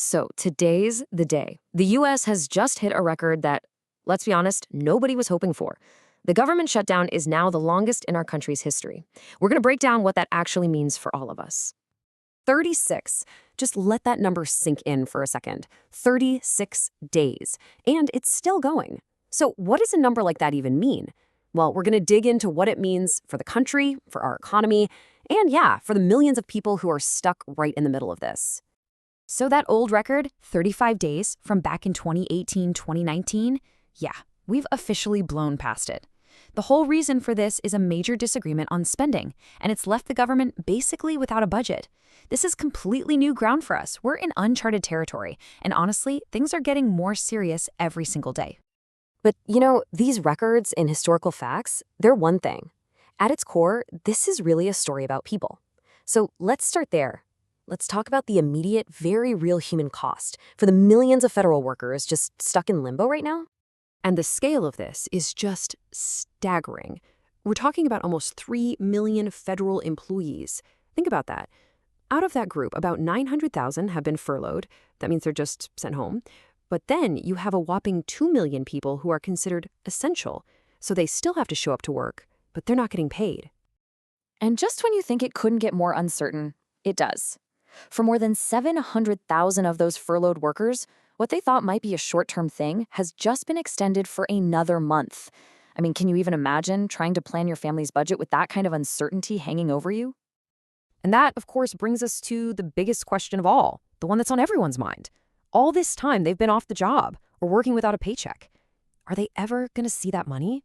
So today's the day. The US has just hit a record that, let's be honest, nobody was hoping for. The government shutdown is now the longest in our country's history. We're going to break down what that actually means for all of us. 36. Just let that number sink in for a second. 36 days. And it's still going. So what does a number like that even mean? Well, we're going to dig into what it means for the country, for our economy, and yeah, for the millions of people who are stuck right in the middle of this. So that old record, 35 days from back in 2018, 2019, yeah, we've officially blown past it. The whole reason for this is a major disagreement on spending, and it's left the government basically without a budget. This is completely new ground for us. We're in uncharted territory, and honestly, things are getting more serious every single day. But, these records and historical facts, they're one thing. At its core, this is really a story about people. So let's start there. Let's talk about the immediate, very real human cost for the millions of federal workers just stuck in limbo right now. And the scale of this is just staggering. We're talking about almost 3 million federal employees. Think about that. Out of that group, about 900,000 have been furloughed. That means they're just sent home. But then you have a whopping 2 million people who are considered essential. So they still have to show up to work, but they're not getting paid. And just when you think it couldn't get more uncertain, it does. For more than 700,000 of those furloughed workers, what they thought might be a short-term thing has just been extended for another month. I mean, can you even imagine trying to plan your family's budget with that kind of uncertainty hanging over you? And that, of course, brings us to the biggest question of all, the one that's on everyone's mind. All this time they've been off the job or working without a paycheck. Are they ever going to see that money?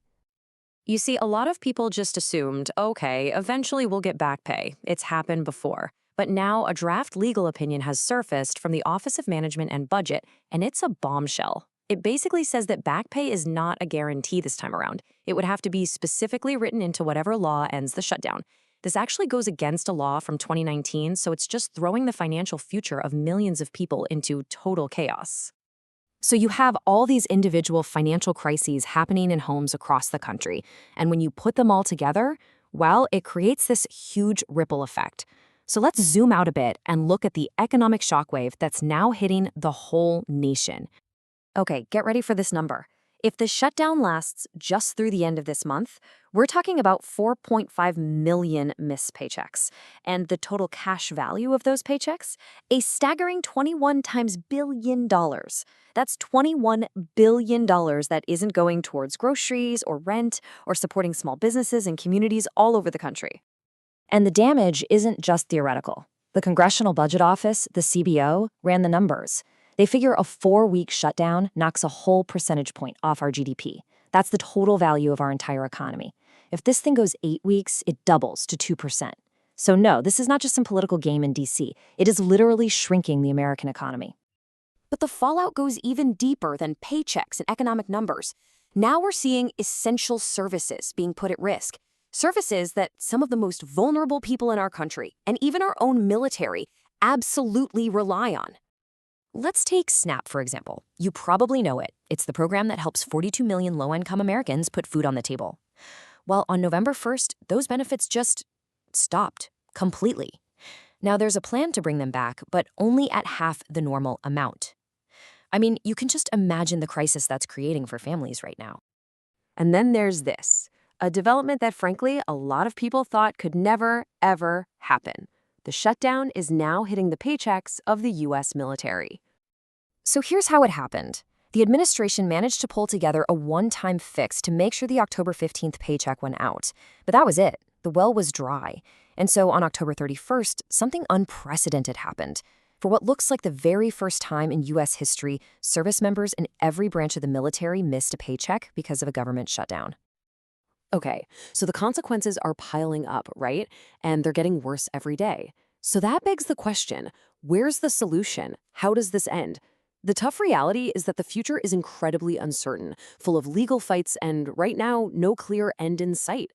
You see, a lot of people just assumed, okay, eventually we'll get back pay. It's happened before. But now a draft legal opinion has surfaced from the Office of Management and Budget, and it's a bombshell. It basically says that back pay is not a guarantee this time around. It would have to be specifically written into whatever law ends the shutdown. This actually goes against a law from 2019, so it's just throwing the financial future of millions of people into total chaos. So you have all these individual financial crises happening in homes across the country, and when you put them all together, well, it creates this huge ripple effect. So let's zoom out a bit and look at the economic shockwave that's now hitting the whole nation. Okay, get ready for this number. If the shutdown lasts just through the end of this month, we're talking about 4.5 million missed paychecks. And the total cash value of those paychecks? A staggering 21 times billion dollars. That's $21 billion that isn't going towards groceries or rent or supporting small businesses and communities all over the country. And the damage isn't just theoretical. The Congressional Budget Office, the CBO, ran the numbers. They figure a 4-week shutdown knocks a whole percentage point off our GDP. That's the total value of our entire economy. If this thing goes 8 weeks, it doubles to 2%. So no, this is not just some political game in DC. It is literally shrinking the American economy. But the fallout goes even deeper than paychecks and economic numbers. Now we're seeing essential services being put at risk. Services that some of the most vulnerable people in our country, and even our own military, absolutely rely on. Let's take SNAP, for example. You probably know it. It's the program that helps 42 million low-income Americans put food on the table. Well, on November 1st, those benefits just stopped completely. Now, there's a plan to bring them back, but only at half the normal amount. I mean, you can just imagine the crisis that's creating for families right now. And then there's this. A development that, frankly, a lot of people thought could never, ever happen. The shutdown is now hitting the paychecks of the U.S. military. So here's how it happened. The administration managed to pull together a one-time fix to make sure the October 15th paycheck went out. But that was it. The well was dry. And so on October 31st, something unprecedented happened. For what looks like the very first time in U.S. history, service members in every branch of the military missed a paycheck because of a government shutdown. Okay, so the consequences are piling up, right? And they're getting worse every day. So that begs the question, where's the solution? How does this end? The tough reality is that the future is incredibly uncertain, full of legal fights, and right now, no clear end in sight.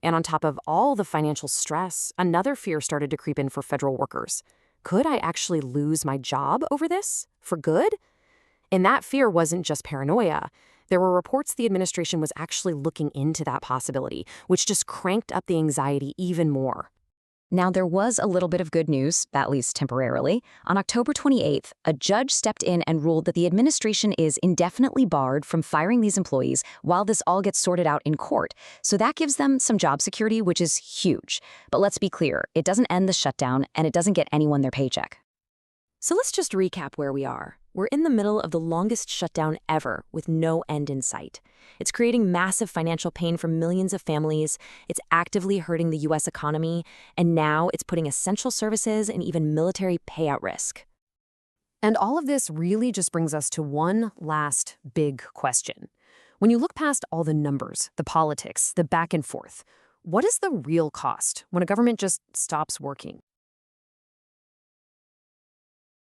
And on top of all the financial stress, another fear started to creep in for federal workers. Could I actually lose my job over this? For good? And that fear wasn't just paranoia. There were reports the administration was actually looking into that possibility, which just cranked up the anxiety even more. Now, there was a little bit of good news, at least temporarily. On October 28th, a judge stepped in and ruled that the administration is indefinitely barred from firing these employees while this all gets sorted out in court. So that gives them some job security, which is huge. But let's be clear, it doesn't end the shutdown, and it doesn't get anyone their paycheck. So let's just recap where we are. We're in the middle of the longest shutdown ever, with no end in sight. It's creating massive financial pain for millions of families, it's actively hurting the U.S. economy, and now it's putting essential services and even military pay at risk. And all of this really just brings us to one last big question. When you look past all the numbers, the politics, the back and forth, what is the real cost when a government just stops working?